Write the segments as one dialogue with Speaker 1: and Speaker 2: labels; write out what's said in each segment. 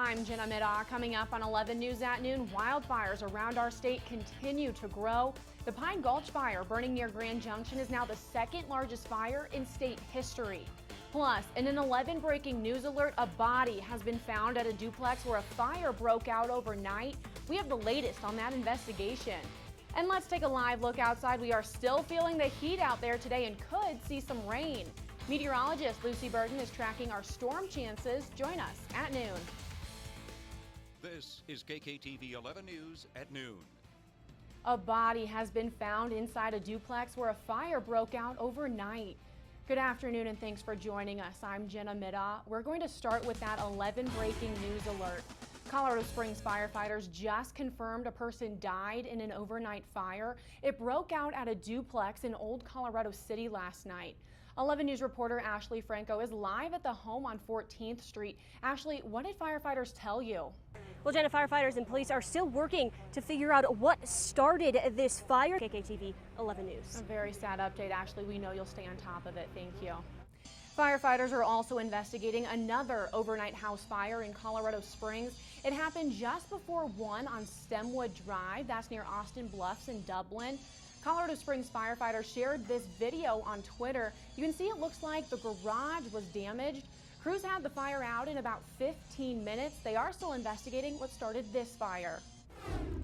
Speaker 1: I'm Jenna Middaugh. Coming up on 11 News at noon, wildfires around our state continue to grow. The Pine Gulch fire burning near Grand Junction is now the second largest fire in state history. Plus, in an 11 breaking news alert, a body has been found at a duplex where a fire broke out overnight. We have the latest on that investigation. And let's take a live look outside. We are still feeling the heat out there today and could see some rain. Meteorologist Lucy Burton is tracking our storm chances. Join us at noon.
Speaker 2: This is KKTV 11 News at noon.
Speaker 1: A body has been found inside a duplex where a fire broke out overnight. Good afternoon and thanks for joining us. I'm Jenna Middaugh. We're going to start with that 11 breaking news alert. Colorado Springs firefighters just confirmed a person died in an overnight fire. It broke out at a duplex in Old Colorado City last night. 11 News reporter Ashley Franco is live at the home on 14th Street. Ashley, what did firefighters tell you?
Speaker 3: Well, Jenna, firefighters and police are still working to figure out what started this fire. KKTV 11 News.
Speaker 1: A very sad update, Ashley. We know you'll stay on top of it. Thank you. Firefighters are also investigating another overnight house fire in Colorado Springs. It happened just before 1 on Stemwood Drive. That's near Austin Bluffs in Dublin. Colorado Springs firefighters shared this video on Twitter. You can see it looks like the garage was damaged. Crews had the fire out in about 15 minutes. They are still investigating what started this fire.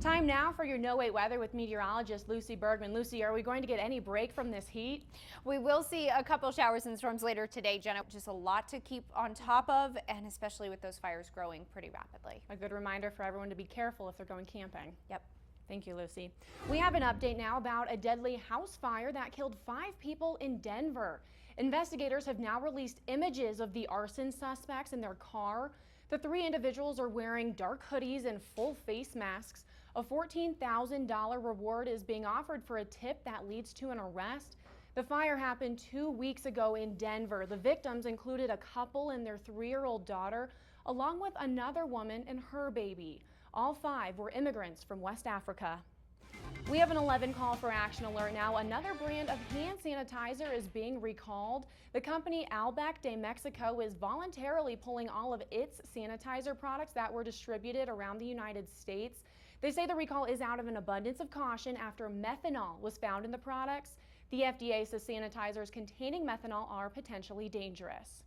Speaker 1: Time now for your No Wait weather with meteorologist Lucy Bergman. Lucy, are we going to get any break from this heat?
Speaker 4: We will see a couple showers and storms later today, Jenna. Just a lot to keep on top of, and especially with those fires growing pretty rapidly.
Speaker 1: A good reminder for everyone to be careful if they're going camping.
Speaker 4: Yep.
Speaker 1: Thank you, Lucy. We have an update now about a deadly house fire that killed 5 people in Denver. Investigators have now released images of the arson suspects in their car. The 3 individuals are wearing dark hoodies and full face masks. A $14,000 reward is being offered for a tip that leads to an arrest. The fire happened 2 weeks ago in Denver. The victims included a couple and their 3-year-old daughter, along with another woman and her baby. All 5 were immigrants from West Africa. We have an 11 call for action alert now. Another brand of hand sanitizer is being recalled. The company Albec de Mexico is voluntarily pulling all of its sanitizer products that were distributed around the United States. They say the recall is out of an abundance of caution after methanol was found in the products. The FDA says sanitizers containing methanol are potentially dangerous.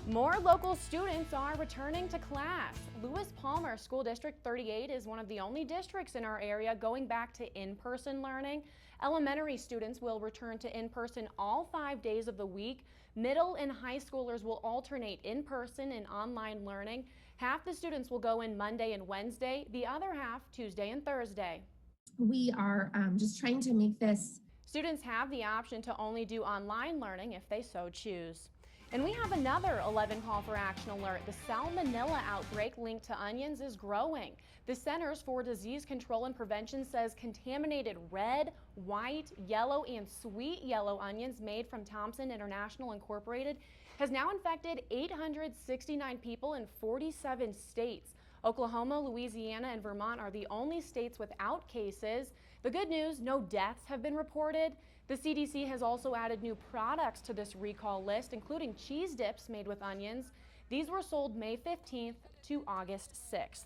Speaker 1: More local students are returning to class. Lewis Palmer School District 38 is one of the only districts in our area going back to in-person learning. Elementary students will return to in-person all 5 days of the week. Middle and high schoolers will alternate in-person and online learning. Half the students will go in Monday and Wednesday, the other half Tuesday and Thursday.
Speaker 5: We are just trying to make this.
Speaker 1: Students have the option to only do online learning if they so choose. And we have another 11 call for action alert. The salmonella outbreak linked to onions is growing. The Centers for Disease Control and Prevention says contaminated red, white, yellow, and sweet yellow onions made from Thompson International Incorporated has now infected 869 people in 47 states. Oklahoma, Louisiana, and Vermont are the only states without cases. The good news, no deaths have been reported. The CDC has also added new products to this recall list, including cheese dips made with onions. These were sold May 15th to August 6th.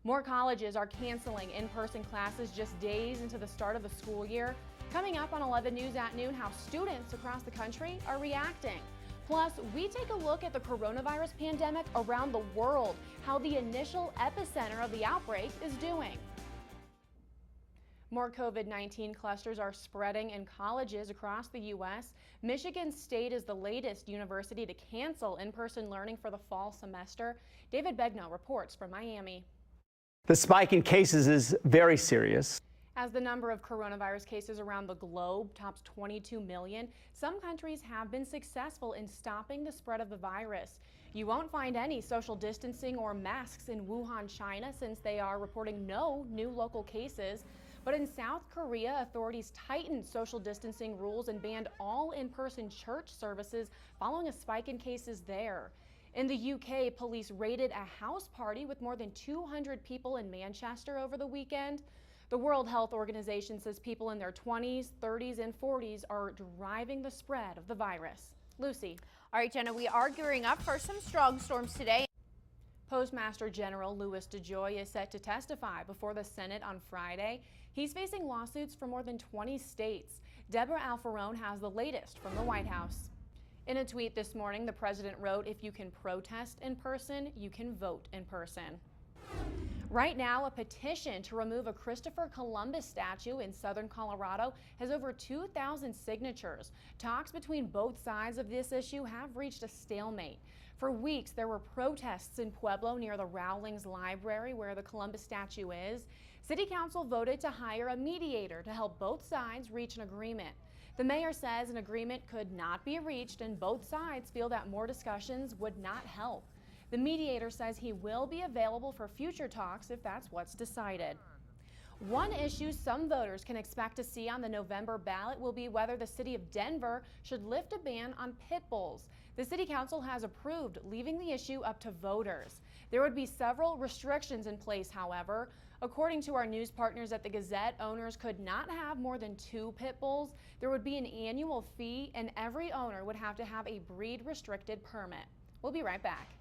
Speaker 1: More colleges are canceling in-person classes just days into the start of the school year. Coming up on 11 News at noon, how students across the country are reacting. Plus, we take a look at the coronavirus pandemic around the world, how the initial epicenter of the outbreak is doing. More COVID-19 clusters are spreading in colleges across the U.S. Michigan State is the latest university to cancel in-person learning for the fall semester. David Begnaud reports from Miami.
Speaker 6: The spike in cases is very serious.
Speaker 1: As the number of coronavirus cases around the globe tops 22 million, some countries have been successful in stopping the spread of the virus. You won't find any social distancing or masks in Wuhan, China, since they are reporting no new local cases. But in South Korea, authorities tightened social distancing rules and banned all in-person church services following a spike in cases there. In the UK, police raided a house party with more than 200 people in Manchester over the weekend. The World Health Organization says people in their 20s, 30s, and 40s are driving the spread of the virus. Lucy.
Speaker 4: All right, Jenna, we are gearing up for some strong storms today.
Speaker 1: Postmaster General Louis DeJoy is set to testify before the Senate on Friday. He's facing lawsuits from more than 20 states. Deborah Alfarone has the latest from the White House. In a tweet this morning, the president wrote, "If you can protest in person, you can vote in person." Right now, a petition to remove a Christopher Columbus statue in southern Colorado has over 2,000 signatures. Talks between both sides of this issue have reached a stalemate. For weeks, there were protests in Pueblo near the Rowlings Library where the Columbus statue is. City Council voted to hire a mediator to help both sides reach an agreement. The mayor says an agreement could not be reached and both sides feel that more discussions would not help. The mediator says he will be available for future talks if that's what's decided. One issue some voters can expect to see on the November ballot will be whether the city of Denver should lift a ban on pit bulls. The city council has approved leaving the issue up to voters. There would be several restrictions in place, however. According to our news partners at the Gazette, owners could not have more than 2 pit bulls. There would be an annual fee, and every owner would have to have a breed-restricted permit. We'll be right back.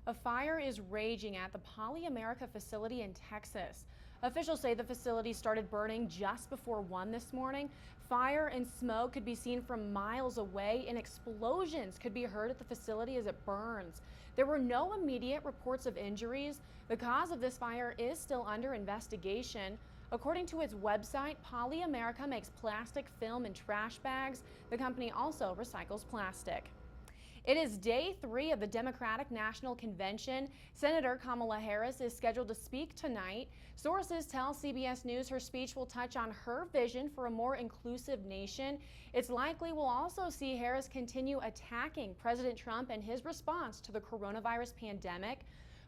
Speaker 1: A fire is raging at the Poly America facility in Texas. Officials say the facility started burning just before 1 this morning. Fire and smoke could be seen from miles away, and explosions could be heard at the facility as it burns. There were no immediate reports of injuries. The cause of this fire is still under investigation. According to its website, Poly America makes plastic film and trash bags. The company also recycles plastic. It is day 3 of the Democratic National Convention. Senator Kamala Harris is scheduled to speak tonight. Sources tell CBS News her speech will touch on her vision for a more inclusive nation. It's likely we'll also see Harris continue attacking President Trump and his response to the coronavirus pandemic.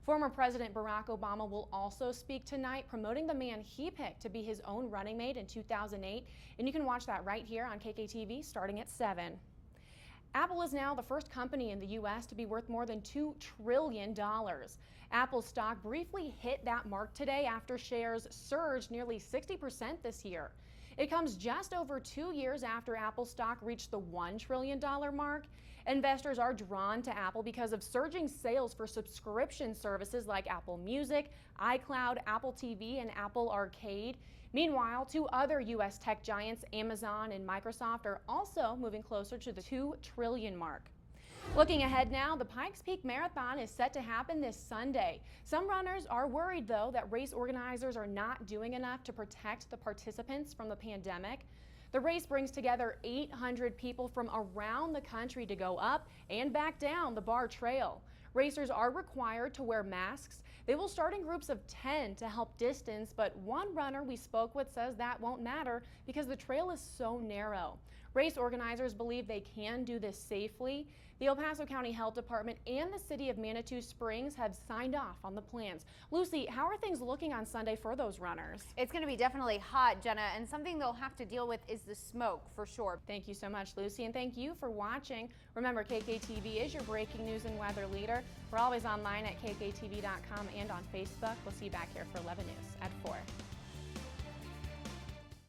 Speaker 1: Former President Barack Obama will also speak tonight, promoting the man he picked to be his own running mate in 2008. And you can watch that right here on KKTV starting at 7. Apple is now the first company in the U.S. to be worth more than $2 trillion. Apple's stock briefly hit that mark today after shares surged nearly 60% this year. It comes just over 2 years after Apple stock reached the $1 trillion mark. Investors are drawn to Apple because of surging sales for subscription services like Apple Music, iCloud, Apple TV, and Apple Arcade. Meanwhile, 2 other U.S. tech giants, Amazon and Microsoft, are also moving closer to the $2 trillion mark. Looking ahead now, the Pikes Peak Marathon is set to happen this Sunday. Some runners are worried, though, that race organizers are not doing enough to protect the participants from the pandemic. The race brings together 800 people from around the country to go up and back down the Bar Trail. Racers are required to wear masks. They will start in groups of 10 to help distance, but one runner we spoke with says that won't matter because the trail is so narrow. Race organizers believe they can do this safely. The El Paso County Health Department and the city of Manitou Springs have signed off on the plans. Lucy, how are things looking on Sunday for those runners?
Speaker 4: It's going to be definitely hot, Jenna, and something they'll have to deal with is the smoke for sure.
Speaker 1: Thank you so much, Lucy, and thank you for watching. Remember, KKTV is your breaking news and weather leader. We're always online at kktv.com and on Facebook. We'll see you back here for 11 News at 4.